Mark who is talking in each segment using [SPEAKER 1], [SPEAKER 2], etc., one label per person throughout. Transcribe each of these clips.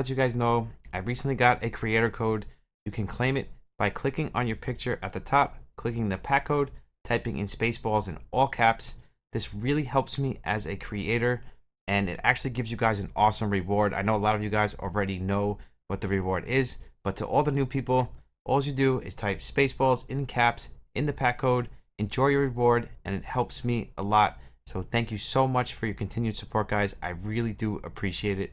[SPEAKER 1] As you guys know, I recently got a creator code. You can claim it by clicking on your picture at the top, clicking the pack code, typing in SpaceBallz in all caps. This really helps me as a creator, and it actually gives you guys an awesome reward. I know a lot of you guys already know what the reward is, but to all the new people, all you do is type SpaceBallz in caps in the pack code, enjoy your reward, and it helps me a lot. So thank you so much for your continued support, guys. I really do appreciate it.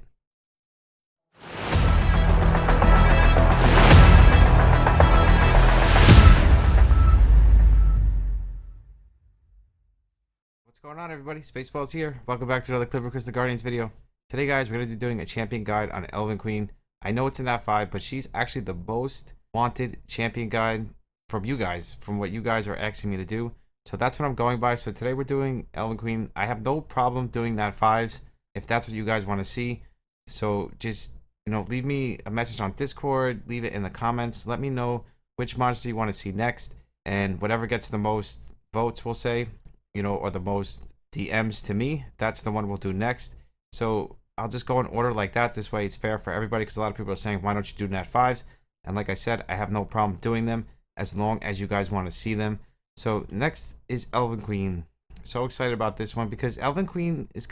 [SPEAKER 1] What's going on, everybody? SpaceBallz here. Welcome back to another Clipper Chris the Guardians video. Today, guys, we're going to be doing a champion guide on Elven Queen. I know it's in that 5, but she's actually the most wanted champion guide from you guys, from what you guys are asking me to do. So that's what I'm going by. So today we're doing Elven Queen. I have no problem doing that 5s if that's what you guys want to see. So just, leave me a message on Discord, leave it in the comments. Let me know which monster you want to see next, and whatever gets the most votes, we'll say, or the most DMs to me, that's the one we'll do next. So I'll just go in order like that. This way it's fair for everybody, because a lot of people are saying, why don't you do nat 5s? And like I said, I have no problem doing them as long as you guys want to see them. So next is Elven Queen. So excited about this one because Elven Queen is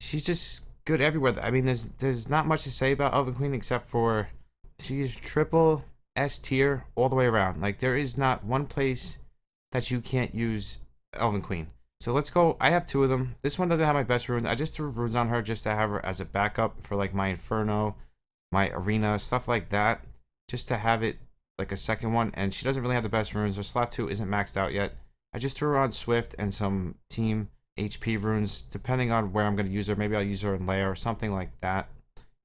[SPEAKER 1] she's just good everywhere. I mean, there's not much to say about Elven Queen except for she's triple S tier all the way around. Like, there is not one place that you can't use Elven Queen. So let's go. I have 2 of them. This one doesn't have my best runes. I just threw runes on her just to have her as a backup for like my Inferno, my Arena, stuff like that, just to have it like a second one. And she doesn't really have the best runes. Her slot 2 isn't maxed out yet. I just threw her on Swift and some team HP runes, depending on where I'm going to use her. Maybe I'll use her in LAIR or something like that.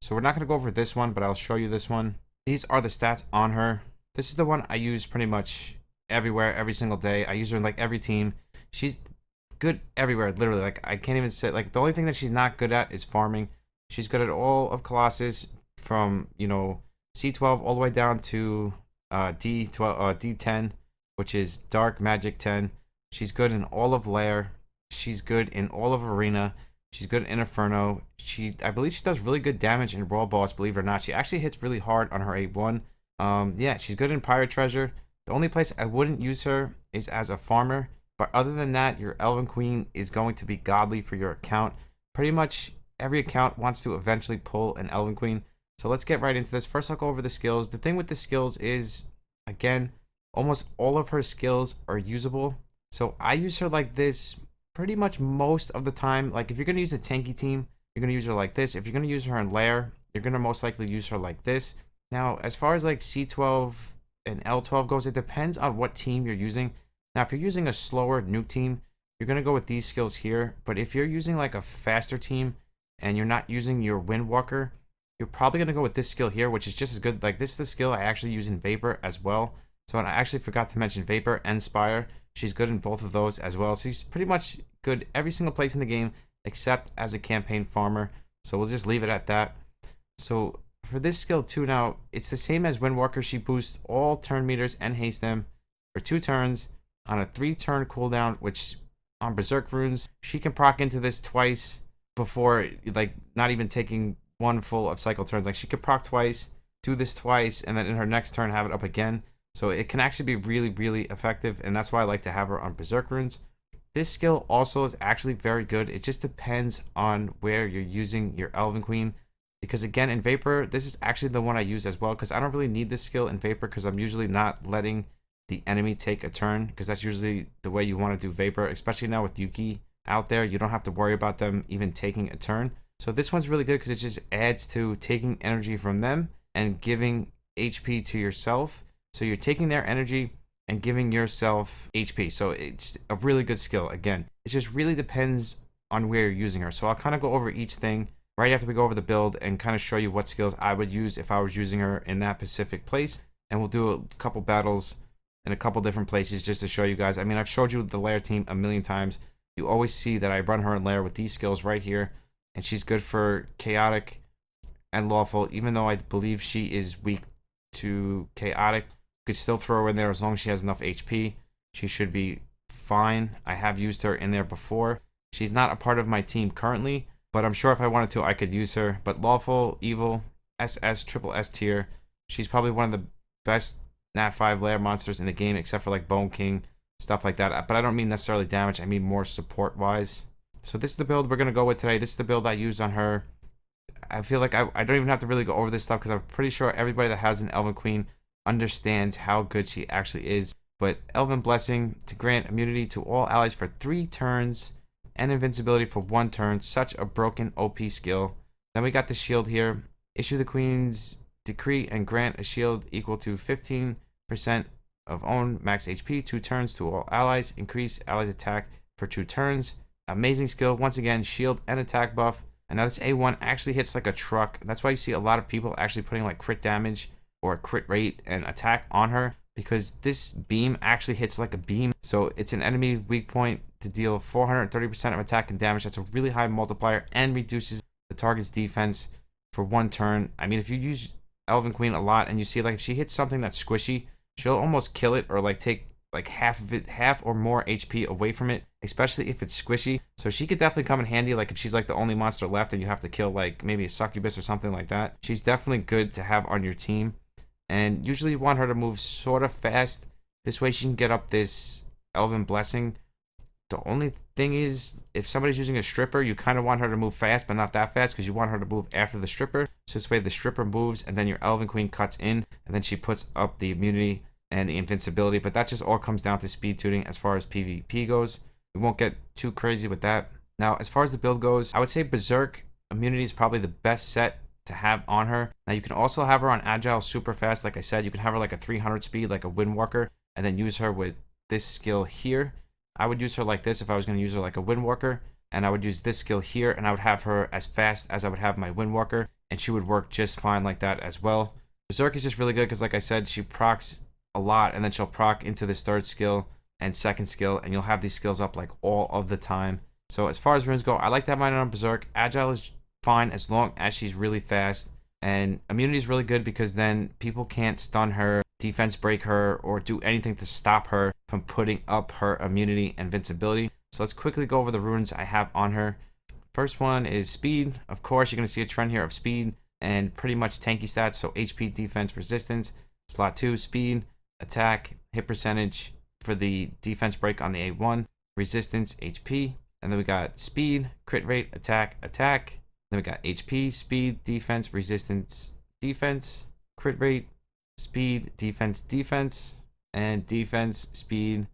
[SPEAKER 1] So we're not going to go over this one, but I'll show you this one. These are the stats on her. This is the one I use pretty much everywhere, every single day. I use her in like every team. She's good everywhere, literally. Like, I can't even say, like, the only thing that she's not good at is farming. She's good at all of Colossus, from C-12 all the way down to D10, which is Dark Magic 10. She's good in all of LAIR. She's good in all of Arena. She's good in Inferno. I believe she does really good damage in Raw Boss, believe it or not. She actually hits really hard on her 8-1. Yeah, she's good in Pirate Treasure. The only place I wouldn't use her is as a farmer. But other than that, your Elven Queen is going to be godly for your account. Pretty much every account wants to eventually pull an Elven Queen. So let's get right into this. First, I'll go over the skills. The thing with the skills is, again, almost all of her skills are usable. So I use her like this pretty much most of the time. Like, if you're going to use a tanky team, you're going to use her like this. If you're going to use her in LAIR, you're going to most likely use her like this. Now, as far as like C-12 and L-12 goes, it depends on what team you're using. Now, if you're using a slower nuke team, you're going to go with these skills here. But if you're using like a faster team and you're not using your Windwalker, you're probably going to go with this skill here, which is just as good. Like, this is the skill I actually use in Vapor as well. So I actually forgot to mention Vapor and Spire. She's good in both of those as well. So she's pretty much good every single place in the game except as a campaign farmer. So we'll just leave it at that. So for this skill too, now, it's the same as Windwalker. She boosts all turn meters and haste them for 2 turns. On a 3-turn cooldown, which on Berserk runes, she can proc into this twice before, like, not even taking one full of cycle turns. Like, she could proc twice, do this twice, and then in her next turn have it up again. So it can actually be really, really effective, and that's why I like to have her on Berserk runes. This skill also is actually very good. It just depends on where you're using your Elven Queen. Because again, in Vapor, this is actually the one I use as well, because I don't really need this skill in Vapor, because I'm usually not letting the enemy take a turn, because that's usually the way you want to do Vapor, especially now with Yuki out there. You don't have to worry about them even taking a turn. So this one's really good because it just adds to taking energy from them and giving HP to yourself. So you're taking their energy and giving yourself HP. So it's a really good skill. Again, it just really depends on where you're using her. So I'll kind of go over each thing right after we go over the build and kind of show you what skills I would use if I was using her in that specific place. And we'll do a couple battles in a couple different places just to show you guys. I mean, I've showed you the LAIR team a million times. You always see that I run her in LAIR with these skills right here, and she's good for chaotic and lawful. Even though I believe she is weak to chaotic, you could still throw her in there as long as she has enough HP. She should be fine. I have used her in there before. She's not a part of my team currently, but I'm sure if I wanted to, I could use her. But lawful, evil, SS, triple S tier. She's probably one of the best Nat 5 lair monsters in the game, except for like Bone King, stuff like that. But I don't mean necessarily damage, I mean more support wise. So this is the build we're going to go with today. This is the build I used on her. I feel like I don't even have to really go over this stuff because I'm pretty sure everybody that has an Elven Queen understands how good she actually is. But Elven Blessing to grant immunity to all allies for 3 turns and invincibility for 1 turn. Such a broken OP skill. Then we got the shield here. Issue the Queen's decree and grant a shield equal to 15% of own max HP 2 turns to all allies. Increase allies attack for 2 turns. Amazing skill. Once again, shield and attack buff. And now this A1 actually hits like a truck. That's why you see a lot of people actually putting like crit damage or crit rate and attack on her, because this beam actually hits like a beam. So it's an enemy weak point to deal 430% of attack and damage. That's a really high multiplier and reduces the target's defense for 1 turn. I mean, if you use Elven Queen a lot and you see like if she hits something that's squishy, she'll almost kill it or like take like half or more HP away from it, especially if it's squishy. So she could definitely come in handy, like if she's like the only monster left and you have to kill like maybe a succubus or something like that. She's definitely good to have on your team. And usually you want her to move sort of fast. This way she can get up this Elven Blessing. The only thing is, if somebody's using a stripper, you kind of want her to move fast, but not that fast, because you want her to move after the stripper. So this way the stripper moves, and then your Elven Queen cuts in, and then she puts up the immunity and the invincibility. But that just all comes down to speed tuning as far as PvP goes. We won't get too crazy with that. Now, as far as the build goes, I would say Berserk immunity is probably the best set to have on her. Now, you can also have her on Agile super fast. Like I said, you can have her like a 300 speed, like a Windwalker, and then use her with this skill here. I would use her like this if I was going to use her like a Windwalker, and I would use this skill here, and I would have her as fast as I would have my Windwalker, and she would work just fine like that as well. Berserk is just really good because, like I said, she procs a lot, and then she'll proc into this 3rd skill and 2nd skill, and you'll have these skills up like all of the time. So as far as runes go, I like to have mine on Berserk. Agile is fine as long as she's really fast, and immunity is really good because then people can't stun her, defense break her, or do anything to stop her from putting up her immunity and invincibility. So let's quickly go over the runes I have on her. First one is speed. Of course, you're going to see a trend here of speed and pretty much tanky stats. So HP, defense, resistance. Slot 2, speed, attack, hit percentage for the defense break on the A1, resistance, HP. And then we got speed, crit rate, attack, attack. Then we got HP, speed, defense, resistance, defense, crit rate, speed, defense, defense, and defense, speed,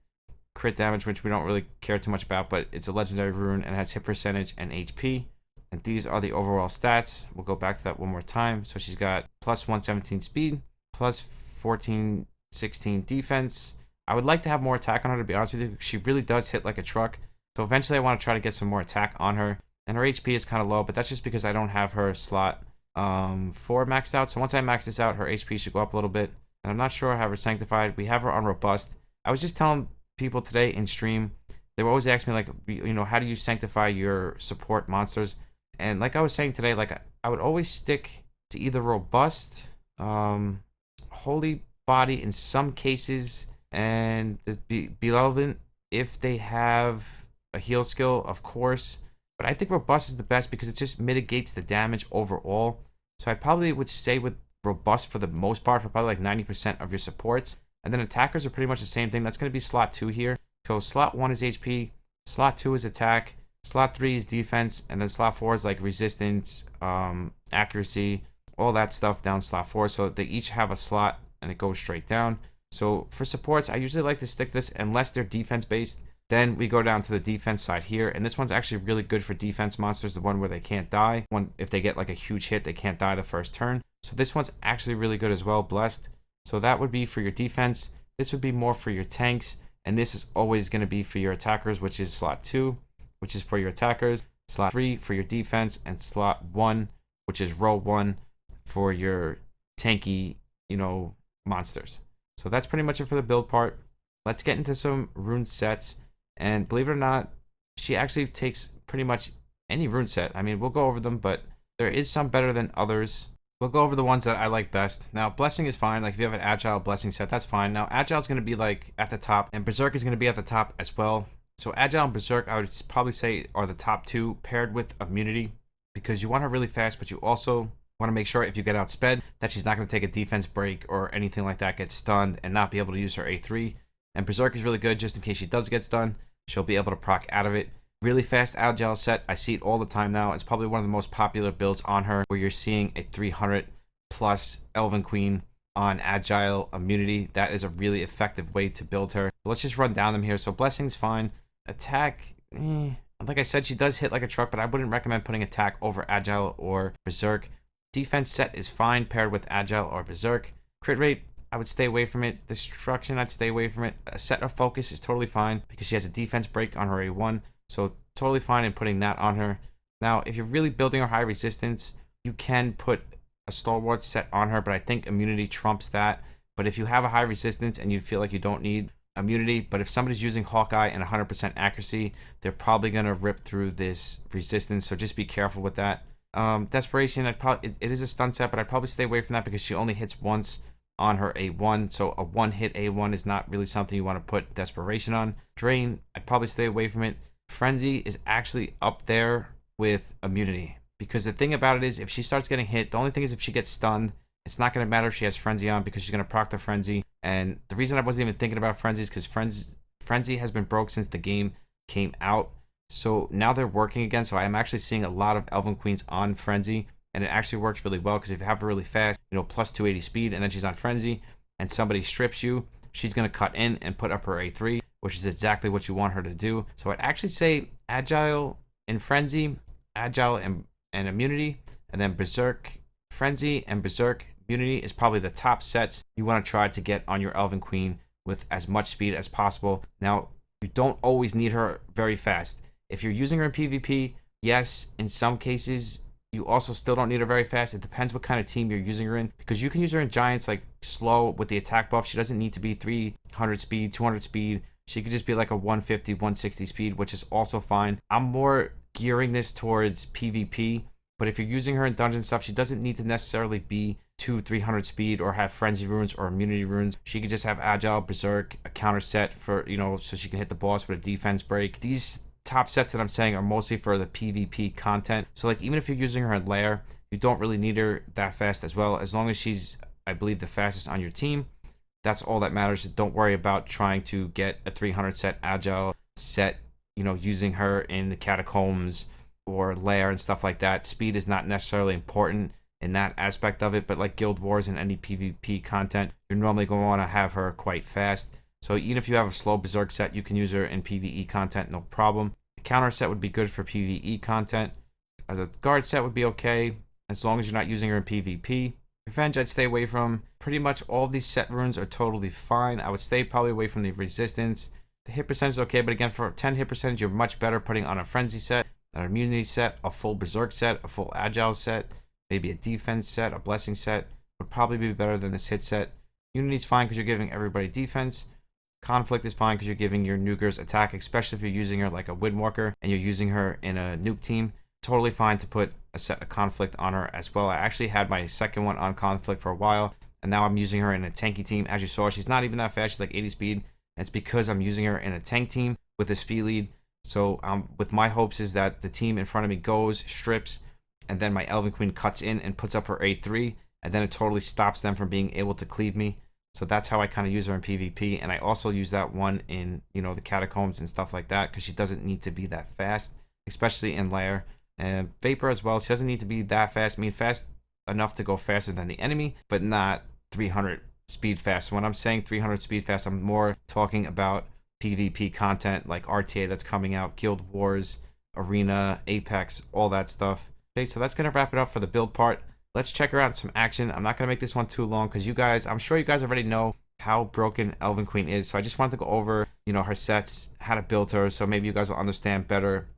[SPEAKER 1] crit damage, which we don't really care too much about, but it's a legendary rune and it has hit percentage and HP. And these are the overall stats. We'll go back to that one more time. So she's got plus 117 speed, plus 1416 defense. I would like to have more attack on her, to be honest with you. She really does hit like a truck. So eventually I want to try to get some more attack on her. And her HP is kind of low, but that's just because I don't have her slot 4 maxed out. So once I max this out, her HP should go up a little bit. And I'm not sure I have her sanctified. We have her on robust. I was just telling people today in stream, they were always asking me like, you know, how do you sanctify your support monsters? And like I was saying today, like I would always stick to either robust, holy body in some cases, and the Elven if they have a heal skill, of course. But I think robust is the best because it just mitigates the damage overall. So I probably would say with robust for the most part, for probably like 90% of your supports. And then attackers are pretty much the same thing. That's going to be slot 2 here. So slot 1 is HP, slot 2 is attack, slot 3 is defense, and then slot 4 is like resistance, accuracy, all that stuff down slot 4. So they each have a slot and it goes straight down. So for supports, I usually like to stick this unless they're defense based. Then we go down to the defense side here, and this one's actually really good for defense monsters, the one where they can't die. If they get like a huge hit, they can't die the first turn. So this one's actually really good as well, blessed. So that would be for your defense. This would be more for your tanks, and this is always going to be for your attackers, which is slot 2, which is for your attackers, slot 3 for your defense, and slot 1, which is row 1 for your tanky, you know, monsters. So that's pretty much it for the build part. Let's get into some rune sets. And believe it or not, she actually takes pretty much any rune set. I mean, we'll go over them, but there is some better than others. We'll go over the ones that I like best. Now, Blessing is fine. Like, if you have an Agile Blessing set, that's fine. Now, Agile is going to be, like, at the top, and Berserk is going to be at the top as well. So, Agile and Berserk, I would probably say, are the top 2, paired with Immunity, because you want her really fast, but you also Want to make sure if you get outsped that she's not going to take a defense break or anything like that, get stunned, and not be able to use her A3. And Berserk is really good just in case she does get stunned. She'll be able to proc out of it. Really fast agile set. I see it all the time now. It's probably one of the most popular builds on her, where you're seeing a 300 plus Elven Queen on agile immunity. That is a really effective way to build her. Let's just run down them here. So Blessing's fine. Attack, like I said, she does hit like a truck, but I wouldn't recommend putting attack over agile or Berserk. Defense set is fine paired with agile or Berserk. Crit rate, I would stay away from it. Destruction, I'd stay away from it. A set of focus is totally fine because she has a defense break on her A1. So totally fine in putting that on her. Now, if you're really building her high resistance, you can put a stalwart set on her, but I think immunity trumps that. But if you have a high resistance and you feel like you don't need immunity, but if somebody's using Hawkeye and 100% accuracy, they're probably going to rip through this resistance. So just be careful with that. Desperation, it is a stun set, but I'd probably stay away from that because she only hits once on her A1. So a one hit A1 is not really something you want to put desperation on. Drain, I'd probably stay away from it. Frenzy is actually up there with immunity, because the thing about it is if she starts getting hit, the only thing is if she gets stunned, it's not going to matter if she has frenzy on because she's going to proc the frenzy. And the reason I wasn't even thinking about frenzy is because frenzy has been broke since the game came out. So now they're working again. So I'm actually seeing a lot of Elven Queens on frenzy, and it actually works really well because if you have her really fast, plus 280 speed, and then she's on frenzy and somebody strips you, she's going to cut in and put up her A3, which is exactly what you want her to do. So I'd actually say agile and frenzy, agile and immunity, and then Berserk, frenzy, and Berserk immunity is probably the top sets you want to try to get on your Elven Queen with as much speed as possible. Now, you don't always need her very fast. If you're using her in PvP, yes, in some cases, you also still don't need her very fast. It depends what kind of team you're using her in, because you can use her in Giants like slow with the attack buff. She doesn't need to be 300 speed, 200 speed. She could just be like a 150, 160 speed, which is also fine. I'm more gearing this towards PvP, but if you're using her in dungeon stuff, she doesn't need to necessarily be 300 speed or have frenzy runes or immunity runes. She could just have agile, berserk, a counter set for, so she can hit the boss with a defense break. These top sets that I'm saying are mostly for the PvP content. So like even if you're using her in LAIR, you don't really need her that fast as well. As long as she's, I believe, the fastest on your team, that's all that matters. Don't worry about trying to get a 300 set agile set, using her in the catacombs or LAIR and stuff like that. Speed is not necessarily important in that aspect of it, but like Guild Wars and any PvP content, you're normally going to want to have her quite fast. So even if you have a slow Berserk set, you can use her in PvE content, no problem. The counter set would be good for PvE content. The guard set would be okay, as long as you're not using her in PvP. Revenge, I'd stay away from. Pretty much all of these set runes are totally fine. I would stay probably away from the resistance. The hit percentage is okay, but again, for 10 hit percentage, you're much better putting on a frenzy set, an immunity set, a full Berserk set, a full agile set, maybe a defense set, a blessing set would probably be better than this hit set. Unity's fine because you're giving everybody defense. Conflict is fine because you're giving your nukers attack, especially if you're using her like a Windwalker and you're using her in a nuke team. Totally fine to put a set of conflict on her as well. I actually had my second one on conflict for a while, and now I'm using her in a tanky team. As you saw, she's not even that fast. She's like 80 speed. And it's because I'm using her in a tank team with a speed lead. So with my hopes is that the team in front of me goes, strips, and then my Elven Queen cuts in and puts up her A3, and then it totally stops them from being able to cleave me. So that's how I kind of use her in PvP, and I also use that one in, the catacombs and stuff like that, because she doesn't need to be that fast, especially in LAIR. And Vapor as well, she doesn't need to be that fast. I mean, fast enough to go faster than the enemy, but not 300 speed fast. So when I'm saying 300 speed fast, I'm more talking about PvP content like RTA that's coming out, Guild Wars, Arena, Apex, all that stuff. Okay, so that's going to wrap it up for the build part. Let's check her out in some action. I'm not going to make this one too long because I'm sure you guys already know how broken Elven Queen is. So I just wanted to go over, her sets, how to build her. So maybe you guys will understand better,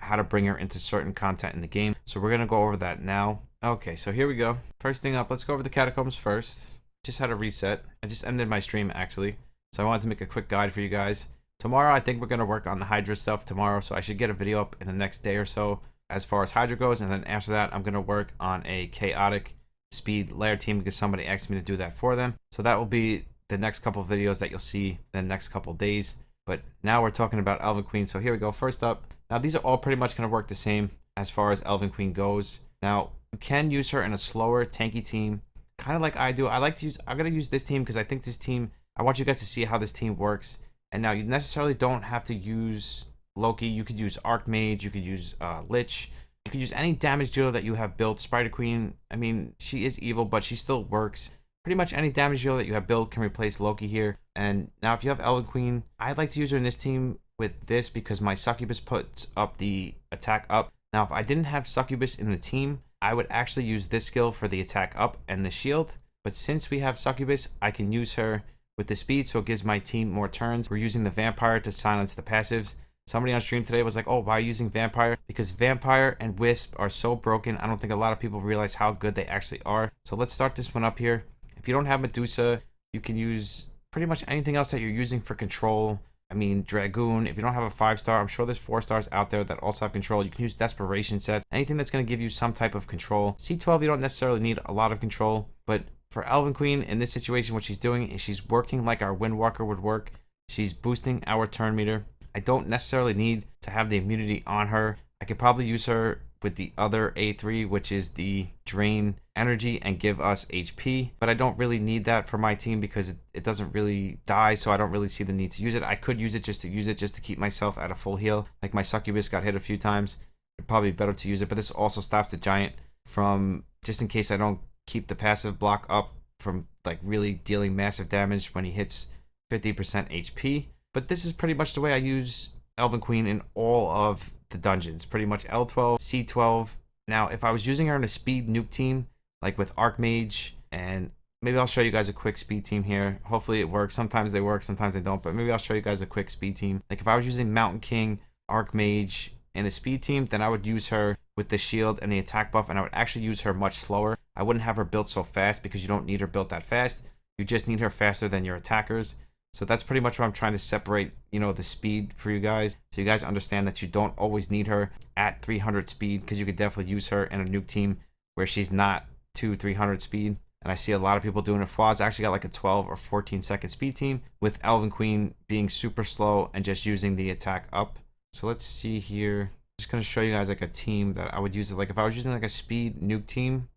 [SPEAKER 1] how to bring her into certain content in the game. So we're going to go over that now. Okay, so here we go. First thing up, let's go over the catacombs first. Just had a reset. I just ended my stream actually. So I wanted to make a quick guide for you guys. Tomorrow, I think we're going to work on the Hydra stuff tomorrow. So I should get a video up in the next day or so as far as Hydra goes, and then after that I'm going to work on a chaotic speed LAIR team because somebody asked me to do that for them. So that will be the next couple of videos that you'll see in the next couple of days. But now we're talking about Elven Queen. So here we go. First up, now these are all pretty much going to work the same as far as Elven Queen goes. Now You can use her in a slower, tanky team, kind of like I do. I'm gonna use this team because I think this team. I want you guys to see how this team works. And now you necessarily don't have to use Loki. You could use Archmage. You could use Lich. You could use any damage dealer that you have built. Spider Queen. I mean, she is evil, but she still works. Pretty much any damage dealer that you have built can replace Loki here. And now if you have Elven Queen, I'd like to use her in this team with this because my Succubus puts up the attack up. Now, if I didn't have Succubus in the team, I would actually use this skill for the attack up and the shield. But since we have Succubus, I can use her with the speed, so it gives my team more turns. We're using the Vampire to silence the passives. Somebody on stream today was like, oh, why are you using Vampire? Because Vampire and Wisp are so broken. I don't think a lot of people realize how good they actually are. So let's start this one up here. If you don't have Medusa, you can use pretty much anything else that you're using for control. I mean, Dragoon. If you don't have a 5-star, I'm sure there's 4-stars out there that also have control. You can use Desperation sets. Anything that's going to give you some type of control. C-12, you don't necessarily need a lot of control, but for Elven Queen, in this situation, what she's doing is she's working like our Windwalker would work. She's boosting our turn meter. I don't necessarily need to have the immunity on her. I could probably use her with the other A3, which is the drain energy and give us HP, but I don't really need that for my team because it doesn't really die, so I don't really see the need to use it. I could use it just to keep myself at a full heal. Like my Succubus got hit a few times. It'd probably be better to use it, but this also stops the giant from, just in case I don't keep the passive block up, from like really dealing massive damage when he hits 50% HP. But this is pretty much the way I use Elven Queen in all of the dungeons. Pretty much L12, C12. Now, if I was using her in a speed nuke team, like with Archmage, and maybe I'll show you guys a quick speed team here. Hopefully it works. Sometimes they work, sometimes they don't, but maybe I'll show you guys a quick speed team. Like if I was using Mountain King, Archmage, in a speed team, then I would use her with the shield and the attack buff, and I would actually use her much slower. I wouldn't have her built so fast because you don't need her built that fast. You just need her faster than your attackers. So that's pretty much what I'm trying to separate, you know, the speed for you guys. So you guys understand that you don't always need her at 300 speed, because you could definitely use her in a nuke team where she's not 300 speed. And I see a lot of people doing it. Flaws actually got like a 12 or 14 second speed team with Elven Queen being super slow and just using the attack up. So let's see here. I'm just going to show you guys like a team that I would use. Like if I was using like a speed nuke team,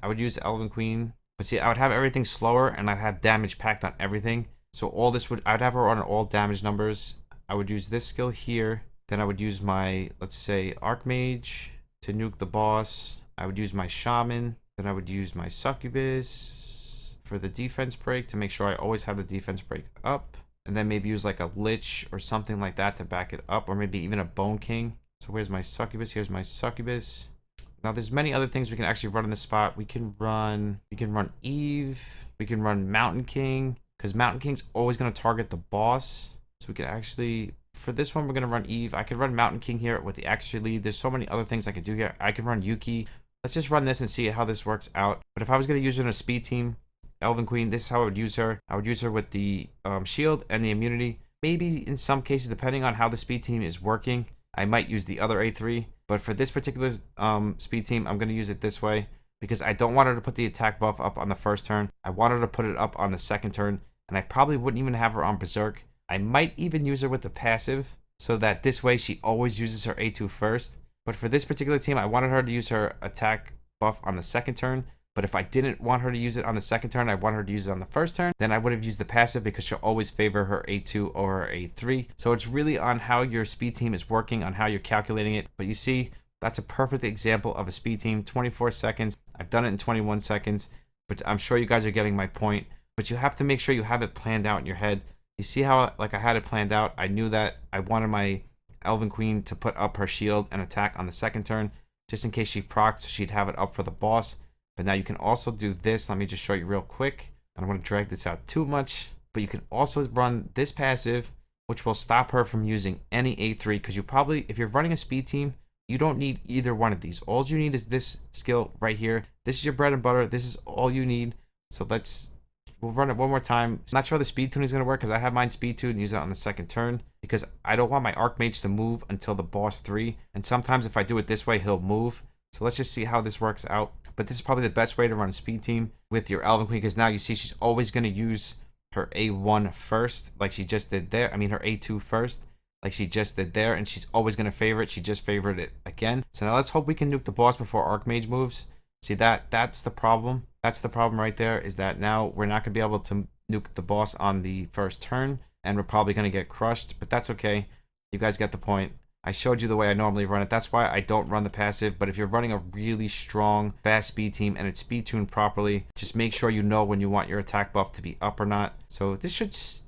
[SPEAKER 1] I would use Elven Queen. But see, I would have everything slower and I'd have damage packed on everything. So all this I'd have her on all damage numbers. I would use this skill here. Then I would use my, let's say, Archmage to nuke the boss. I would use my Shaman. Then I would use my Succubus for the defense break to make sure I always have the defense break up. And then maybe use like a Lich or something like that to back it up, or maybe even a Bone King. So where's my Succubus? Here's my Succubus. Now there's many other things we can actually run in this spot. We can run Eve. We can run Mountain King, because Mountain King's always going to target the boss. So we can actually, for this one, we're going to run Eve. I could run Mountain King here with the extra lead. There's so many other things I could do here. I could run Yuki. Let's just run this and see how this works out. But if I was going to use her in a speed team, Elven Queen, this is how I would use her. I would use her with the shield and the immunity. Maybe in some cases, depending on how the speed team is working, I might use the other A3. But for this particular speed team, I'm going to use it this way because I don't want her to put the attack buff up on the first turn. I want her to put it up on the second turn. And I probably wouldn't even have her on Berserk. I might even use her with the passive so that this way she always uses her A2 first. But for this particular team, I wanted her to use her attack buff on the second turn. But if I didn't want her to use it on the second turn, I want her to use it on the first turn, then I would have used the passive because she'll always favor her A2 or her A3. So it's really on how your speed team is working, on how you're calculating it. But you see, that's a perfect example of a speed team. 24 seconds. I've done it in 21 seconds, but I'm sure you guys are getting my point. But you have to make sure you have it planned out in your head. You see how like I had it planned out? I knew that I wanted my Elven Queen to put up her shield and attack on the second turn, just in case she procs, so she'd have it up for the boss. But now you can also do this. Let me just show you real quick. I don't want to drag this out too much, but you can also run this passive, which will stop her from using any A3, because you probably, if you're running a speed team, you don't need either one of these. All you need is this skill right here. This is your bread and butter. This is all you need. So we'll run it one more time. I'm not sure the speed tuning is going to work because I have mine speed tuned and use it on the second turn because I don't want my Archmage to move until the boss 3. And sometimes if I do it this way, he'll move. So let's just see how this works out. But this is probably the best way to run a speed team with your Elven Queen, because now you see she's always going to use her A1 first, like she just did there. I mean, her A2 first, like she just did there. And she's always going to favor it. She just favored it again. So now let's hope we can nuke the boss before Archmage moves. See that's the problem. That's the problem right there, is that now we're not going to be able to nuke the boss on the first turn, and we're probably going to get crushed, but that's okay. You guys get the point. I showed you the way I normally run it. That's why I don't run the passive, but if you're running a really strong, fast speed team and it's speed tuned properly, just make sure you know when you want your attack buff to be up or not. So this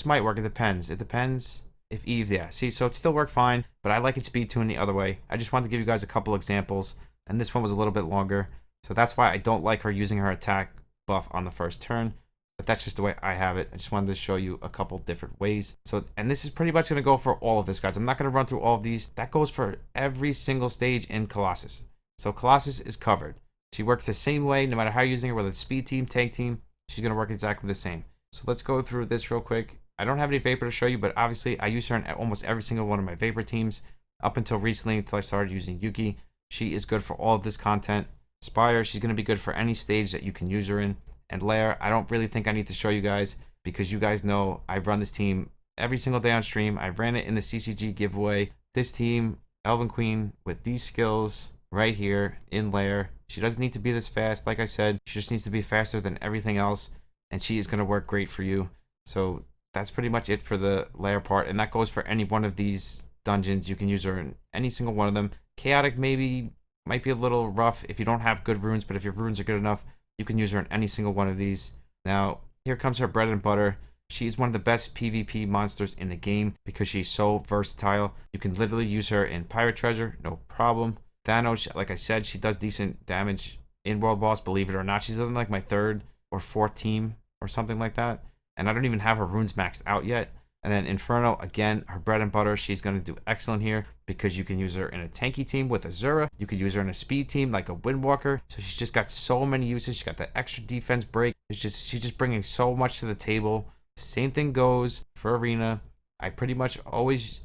[SPEAKER 1] might work. It depends. It depends if Eve, yeah. See, so it still worked fine, but I like it speed tuned the other way. I just wanted to give you guys a couple examples, and this one was a little bit longer. So that's why I don't like her using her attack buff on the first turn. But that's just the way I have it. I just wanted to show you a couple different ways. So, and this is pretty much going to go for all of this, guys. I'm not going to run through all of these. That goes for every single stage in Colossus. So Colossus is covered. She works the same way, no matter how you're using her, whether it's speed team, tank team, she's going to work exactly the same. So let's go through this real quick. I don't have any Vapor to show you, but obviously I use her in almost every single one of my Vapor teams up until recently, until I started using Yuki. She is good for all of this content. Spider, she's going to be good for any stage that you can use her in. And LAIR, I don't really think I need to show you guys, because you guys know I run this team every single day on stream. I ran it in the CCG giveaway. This team, Elven Queen, with these skills right here in LAIR. She doesn't need to be this fast. Like I said, she just needs to be faster than everything else, and she is going to work great for you. So that's pretty much it for the LAIR part, and that goes for any one of these dungeons. You can use her in any single one of them. Chaotic maybe might be a little rough if you don't have good runes, but if your runes are good enough, you can use her in any single one of these. Now, here comes her bread and butter. She's one of the best PvP monsters in the game because she's so versatile. You can literally use her in Pirate Treasure, no problem. Thanos, like I said, she does decent damage in World Boss, believe it or not. She's in like my 3rd or 4th team or something like that. And I don't even have her runes maxed out yet. And then Inferno, again, her bread and butter. She's going to do excellent here because you can use her in a tanky team with Azura. You could use her in a speed team like a Windwalker. So she's just got so many uses. She's got that extra defense break. She's just bringing so much to the table. Same thing goes for Arena. I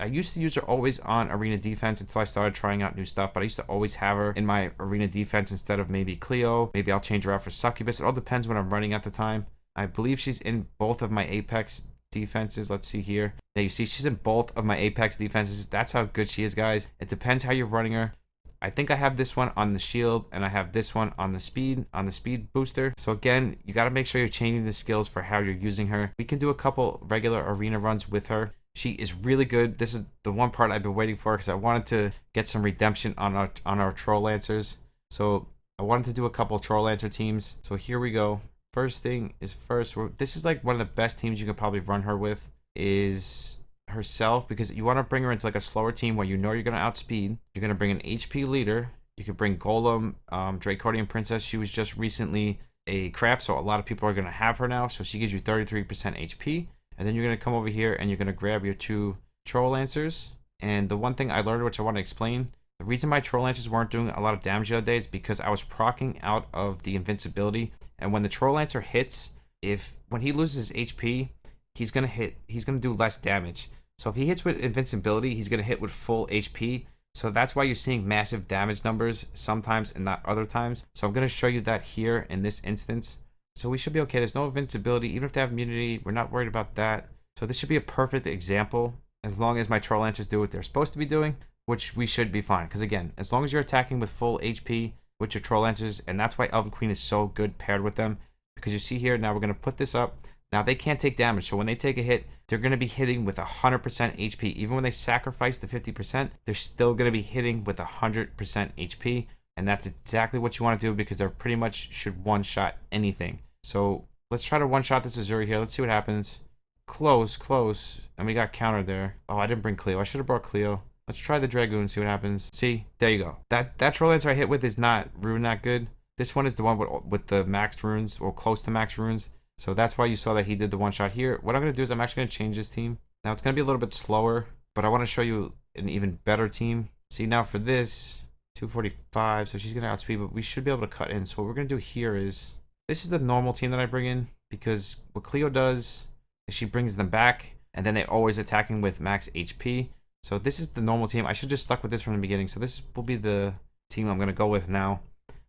[SPEAKER 1] used to use her always on Arena defense until I started trying out new stuff. But I used to always have her in my Arena defense instead of maybe Cleo. Maybe I'll change her out for Succubus. It all depends when I'm running at the time. I believe she's in both of my Apex defenses. Let's see here. Now you see she's in both of my Apex defenses. That's how good she is, guys. It depends how you're running her. I think I have this one on the shield, and I have this one on the speed booster. So again, you got to make sure you're changing the skills for how you're using her. We can do a couple regular arena runs with her. She is really good. This is the one part I've been waiting for, because I wanted to get some redemption on our Troll Lancers. So I wanted to do a couple Troll Lancer teams. So here we go. First thing is first, this is like one of the best teams you could probably run her with, is herself, because you want to bring her into like a slower team where you know you're going to outspeed. You're going to bring an HP leader. You could bring Golem, Draconian Princess. She was just recently a craft, so a lot of people are going to have her now. So she gives you 33% HP. And then you're going to come over here and you're going to grab your 2 Troll Lancers. And the one thing I learned, which I want to explain, the reason my Troll Lancers weren't doing a lot of damage the other day is because I was proccing out of the invincibility. And when the Troll Lancer hits, when he loses his HP, he's gonna do less damage. So if he hits with invincibility, he's gonna hit with full HP. So that's why you're seeing massive damage numbers sometimes and not other times. So I'm gonna show you that here in this instance. So we should be okay. There's no invincibility. Even if they have immunity, we're not worried about that. So this should be a perfect example, as long as my Troll Lancers do what they're supposed to be doing, which we should be fine. Because again, as long as you're attacking with full HP with your Troll Lancers, and that's why Elven Queen is so good paired with them, because you see here, now we're going to put this up. Now they can't take damage, so when they take a hit, they're going to be hitting with 100% HP. Even when they sacrifice the 50%, they're still going to be hitting with 100% HP, and that's exactly what you want to do, because they're pretty much should one-shot anything. So let's try to one-shot this Azuri here. Let's see what happens. Close, and we got countered there. Oh, I didn't bring Cleo. I should have brought Cleo. Let's try the Dragoon, see what happens. See, there you go. That Troll Lancer I hit with is not rune that good. This one is the one with the max runes, or close to max runes. So that's why you saw that he did the one shot here. What I'm going to do is I'm actually going to change this team. Now it's going to be a little bit slower, but I want to show you an even better team. See, now for this, 245, so she's going to outspeed, but we should be able to cut in. So what we're going to do here is, this is the normal team that I bring in, because what Cleo does is she brings them back, and then they're always attacking with max HP. So this is the normal team. I should just stuck with this from the beginning. So this will be the team I'm going to go with now.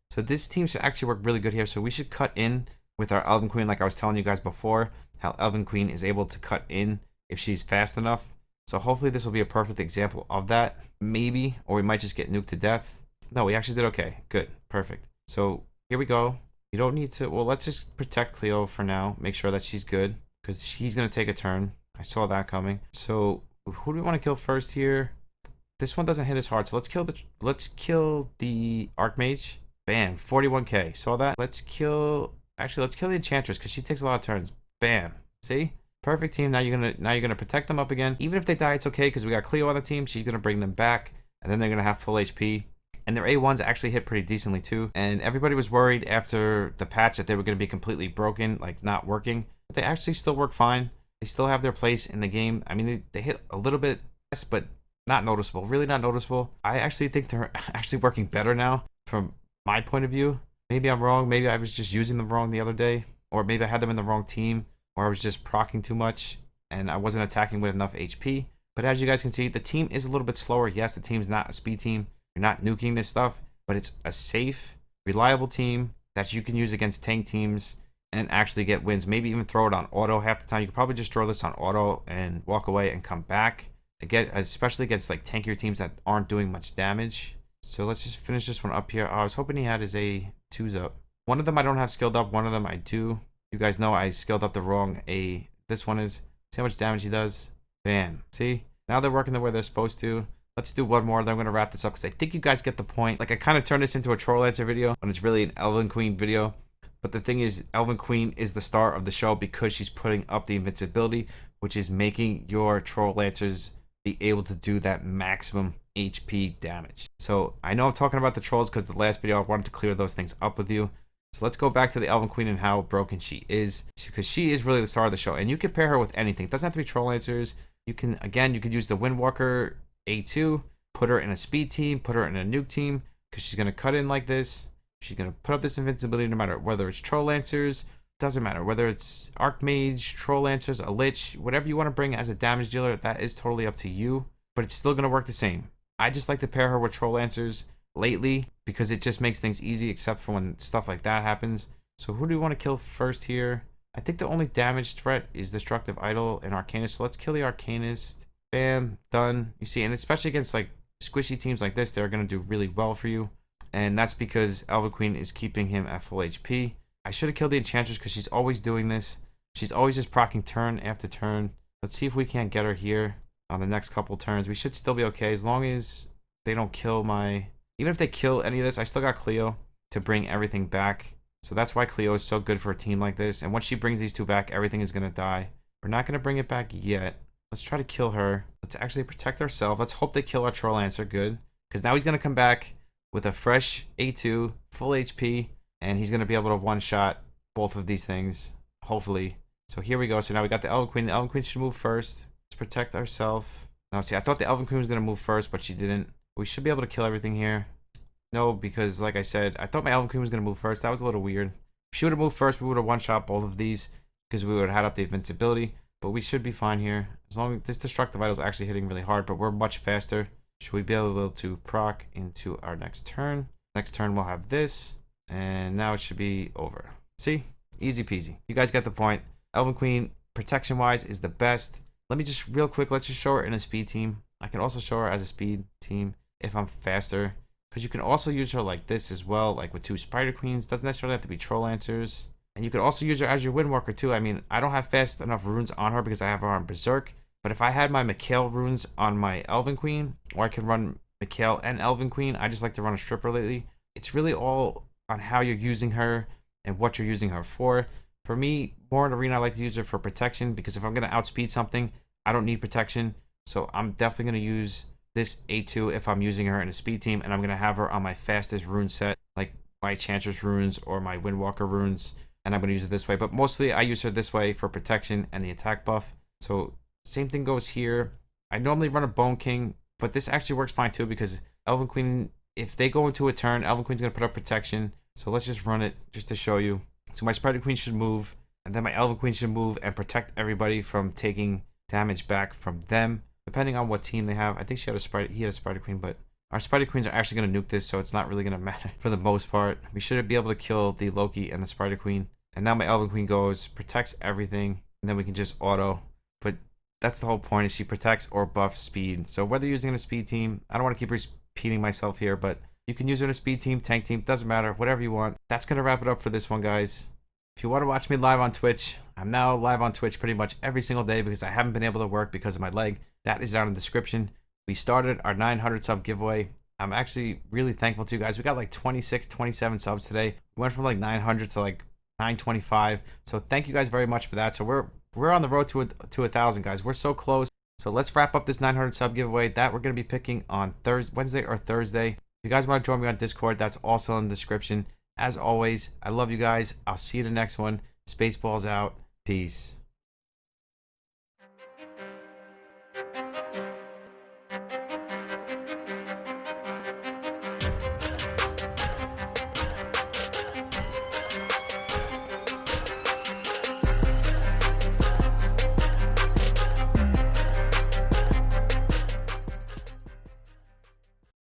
[SPEAKER 1] So this team should actually work really good here. So we should cut in with our Elven Queen, like I was telling you guys before, how Elven Queen is able to cut in if she's fast enough. So hopefully this will be a perfect example of that. Maybe, or we might just get nuked to death. No, we actually did okay. Good, perfect. So here we go. You don't need to, well, let's just protect Cleo for now. Make sure that she's good because he's going to take a turn. I saw that coming. So who do we want to kill first here? This one doesn't hit as hard. So let's kill the Archmage. Bam, 41k. Saw that? Let's kill the Enchantress because she takes a lot of turns. Bam. See? Perfect team. Now you're gonna protect them up again. Even if they die, it's okay because we got Cleo on the team. She's gonna bring them back, and then they're gonna have full HP. And their A1s actually hit pretty decently too. And everybody was worried after the patch that they were gonna be completely broken, like not working. But they actually still work fine. They still have their place in the game. I mean, they hit a little bit less, but not noticeable. Really not noticeable. I actually think they're actually working better now from my point of view. Maybe I'm wrong. Maybe I was just using them wrong the other day, or maybe I had them in the wrong team, or I was just proccing too much and I wasn't attacking with enough HP. But as you guys can see, the team is a little bit slower. Yes, the team's not a speed team. You're not nuking this stuff, but it's a safe, reliable team that you can use against tank teams and actually get wins. Maybe even throw it on auto half the time. You could probably just throw this on auto and walk away and come back. Again, especially against like tankier teams that aren't doing much damage. So let's just finish this one up here. Oh, I was hoping he had his A2s up. One of them I don't have skilled up. One of them I do. You guys know I skilled up the wrong A. This one is. See how much damage he does? Bam. See? Now they're working the way they're supposed to. Let's do one more, then I'm going to wrap this up because I think you guys get the point. Like, I kind of turned this into a Troll Answer video when it's really an Elven Queen video. But the thing is, Elven Queen is the star of the show because she's putting up the invincibility, which is making your Troll Lancers be able to do that maximum HP damage. So, I know I'm talking about the trolls because the last video I wanted to clear those things up with you. So let's go back to the Elven Queen and how broken she is, because she is really the star of the show. And you can pair her with anything. It doesn't have to be Troll Lancers. You can, again, you could use the Windwalker A2, put her in a speed team, put her in a nuke team, because she's going to cut in like this. She's going to put up this invincibility no matter whether it's Troll Lancers, doesn't matter. Whether it's Archmage, Troll Lancers, a Lich, whatever you want to bring as a damage dealer, that is totally up to you. But it's still going to work the same. I just like to pair her with Troll Lancers lately because it just makes things easy except for when stuff like that happens. So who do we want to kill first here? I think the only damage threat is Destructive Idol and Arcanist. So let's kill the Arcanist. Bam, done. You see, and especially against like squishy teams like this, they're going to do really well for you. And that's because Elven Queen is keeping him at full HP. I should have killed the Enchantress because she's always doing this. She's always just proccing turn after turn. Let's see if we can't get her here on the next couple turns. We should still be okay as long as they don't kill my... Even if they kill any of this, I still got Cleo to bring everything back. So that's why Cleo is so good for a team like this. And once she brings these two back, everything is going to die. We're not going to bring it back yet. Let's try to kill her. Let's actually protect ourselves. Let's hope they kill our Troll Lancer. Good. Because now he's going to come back with a fresh A2, full HP. And he's going to be able to one-shot both of these things. Hopefully. So here we go. So now we got the Elven Queen. The Elven Queen should move first. Let's protect ourselves. No, see, I thought the Elven Queen was going to move first, but she didn't. We should be able to kill everything here. No, because like I said, I thought my Elven Queen was going to move first. That was a little weird. If she would have moved first, we would have one-shot both of these because we would have had up the invincibility. But we should be fine here. As long as this Destructive Idol is actually hitting really hard, but we're much faster. Should we be able to proc into our next turn? Next turn we'll have this. And now it should be over. See? Easy peasy. You guys get the point. Elven Queen, protection-wise, is the best. Let me just, real quick, let's just show her in a speed team. I can also show her as a speed team if I'm faster. Because you can also use her like this as well, like with two Spider Queens. Doesn't necessarily have to be Troll Lancers. And you could also use her as your Windwalker too. I mean, I don't have fast enough runes on her because I have her on Berserk. But if I had my Mikhail runes on my Elven Queen, or I could run Mikhail and Elven Queen, I just like to run a Stripper lately. It's really all on how you're using her and what you're using her for. For me, more in Arena, I like to use her for protection because if I'm going to outspeed something, I don't need protection. So I'm definitely going to use this A2 if I'm using her in a speed team, and I'm going to have her on my fastest rune set, like my Enchantress runes or my Windwalker runes, and I'm going to use it this way. But mostly I use her this way for protection and the attack buff. So same thing goes here. I normally run a Bone King, but this actually works fine too because Elven Queen, if they go into a turn, Elven Queen's going to put up protection. So let's just run it just to show you. So my Spider Queen should move, and then my Elven Queen should move and protect everybody from taking damage back from them. Depending on what team they have. I think he had a Spider Queen, but our Spider Queens are actually going to nuke this, so it's not really going to matter for the most part. We should be able to kill the Loki and the Spider Queen. And now my Elven Queen goes, protects everything, and then we can just auto. But that's the whole point, is she protects or buffs speed. So whether you're using a speed team, I don't want to keep repeating myself here, but You can use it in a speed team, tank team, doesn't matter, whatever you want. That's going to wrap it up for this one, guys. If you want to watch me live on Twitch, I'm now live on Twitch pretty much every single day because I haven't been able to work because of my leg. That is down in the description. We started our 900 sub giveaway. I'm actually really thankful to you guys. We got like 26, 27 subs today. We went from like 900 to like 925. So thank you guys very much for that. So we're on the road to 1,000, guys. We're so close. So let's wrap up this 900 sub giveaway that we're going to be picking on Wednesday or Thursday. If you guys want to join me on Discord, that's also in the description. As always, I love you guys. I'll see you in the next one. SpaceBallz out. Peace.